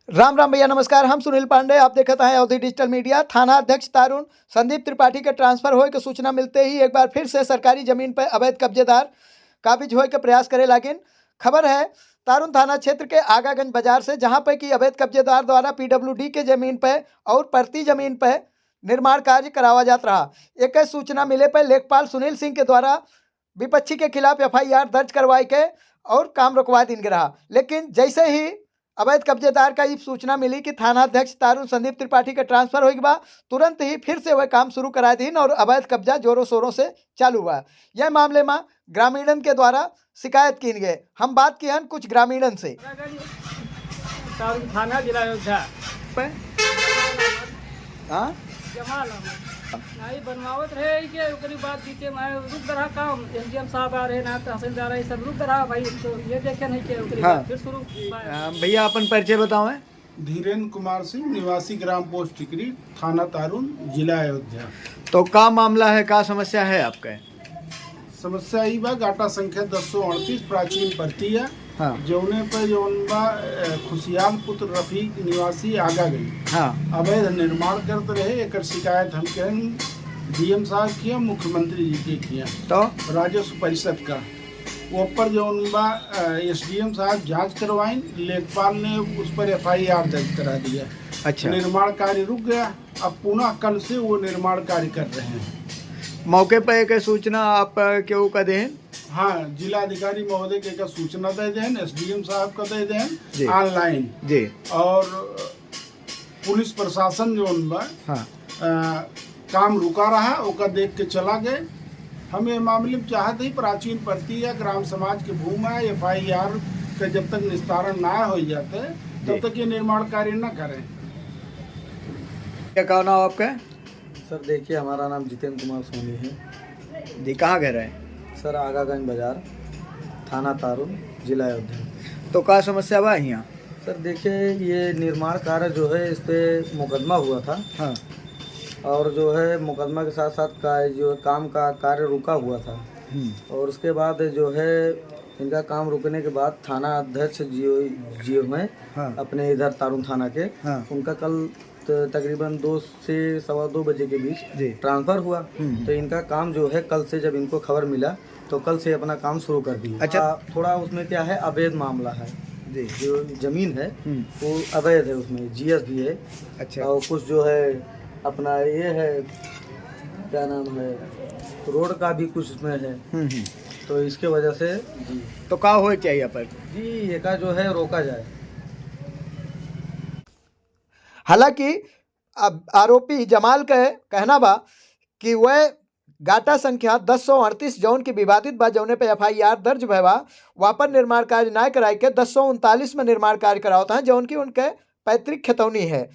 राम राम भैया नमस्कार। हम सुनील पांडे, आप देखत हैं अवधि डिजिटल मीडिया। थाना अध्यक्ष तारुण संदीप त्रिपाठी के ट्रांसफर होए के सूचना मिलते ही एक बार फिर से सरकारी जमीन पर अवैध कब्जेदार काबिज होए के प्रयास करे लागिन। खबर है तारुण थाना क्षेत्र के आगागंज बाजार से, जहां पर कि अवैध कब्जेदार द्वारा पीडब्ल्यूडी के जमीन पर और प्रति जमीन पर निर्माण कार्य करावा जात रहा। एक सूचना मिले पर लेखपाल सुनील सिंह के द्वारा विपक्षी के खिलाफ FIR दर्ज करवाई के और काम रुकवा दिन रहा। लेकिन जैसे ही अवैध कब्जेदार का ये सूचना मिली कि थाना अध्यक्ष तारुण संदीप त्रिपाठी का ट्रांसफर हो गया, तुरंत ही फिर से वह काम शुरू करा दीन और अवैध कब्जा जोरों शोरों से चालू हुआ। यह मामले में ग्रामीणन के द्वारा शिकायत की गए। हम बात की हैं कुछ ग्रामीणन से। तारुण थाना जिला अयोध्या हाँ जमाल नहीं बनवावत रहे के ओकरी बात बीचे में रुक रहा काम। SDM साहब आ रहे ना, तहसीलदार है, सब रुक रहा भाई। तो ये देखे नहीं के ओकरी बात फिर शुरू। भैया अपन परिचय बताओ। धीरेन्द्र कुमार सिंह, निवासी ग्राम पोस्ट टिकरी, थाना तारुण, जिला अयोध्या। तो का मामला है, का समस्या है आपके? समस्या ई बा गाटा संख्या 1038 प्राचीन पड़ती है। हाँ। जौने पे जौन बा खुशियाल पुत्र रफीक निवासी आगा गई। हाँ। अवैध निर्माण करते रहे। एक शिकायत हम कहें DM साहब किया, मुख्यमंत्री जी के किया, तो राजस्व परिषद का वो पर जौन बा SDM साहब जांच करवाइन। लेखपाल ने उस पर FIR दर्ज करा दिया। अच्छा। निर्माण कार्य रुक गया। अब पुनः कल से वो निर्माण कार्य कर रहे हैं। मौके पर एक सूचना आप क्यों का दें? हाँ, जिलाधिकारी महोदय के सूचना दे दें, SDM साहब का दे दें ऑनलाइन जी। और पुलिस प्रशासन जो बा हाँ। काम रुका रहा, ओका देख के चला गए। हम ये मामले में चाहते ही प्राचीन पड़ती है, ग्राम समाज के भूमि है, FIR का जब तक निस्तारण ना हो जाते तब तक ये निर्माण कार्य न करें। क्या नाम आपका? सर देखिए, हमारा नाम जितेंद्र कुमार सोनी है जी। कहाँ घर है सर? आगागंज बाजार, थाना तारुण, जिला अयोध्या। तो का समस्या बा यहाँ? सर देखिए, ये निर्माण कार्य जो है इस पे मुकदमा हुआ था। हाँ। और जो है मुकदमा के साथ साथ का जो काम का कार्य रुका हुआ था। और उसके बाद जो है इनका काम रुकने के बाद थाना अध्यक्ष जियो में हाँ। अपने इधर तारुण थाना के हाँ। उनका कल तकरीबन 2 से सवा 2 बजे के बीच ट्रांसफर हुआ। तो इनका काम जो है कल से, जब इनको खबर मिला तो कल से अपना काम शुरू कर दिया। अच्छा। थोड़ा उसमें क्या है, अवैध मामला है जी। जो जमीन है वो अवैध है, उसमें GS भी है। अच्छा। और कुछ जो है अपना ये है, क्या नाम है, रोड का भी कुछ उसमें है। तो इसके वजह से जी। तो का हो चाहिए पर जी ये का जो है रोका जाए। हालांकि अब आरोपी जमाल का कहना बा कि वह गाटा संख्या 1038 जौन की विवादित बा, जौने पे FIR दर्ज भयवा, वहाँ पर निर्माण कार्य ना कराए के 1039 में निर्माण कार्य करावता है, जौन की उनके पैतृक खतौनी है।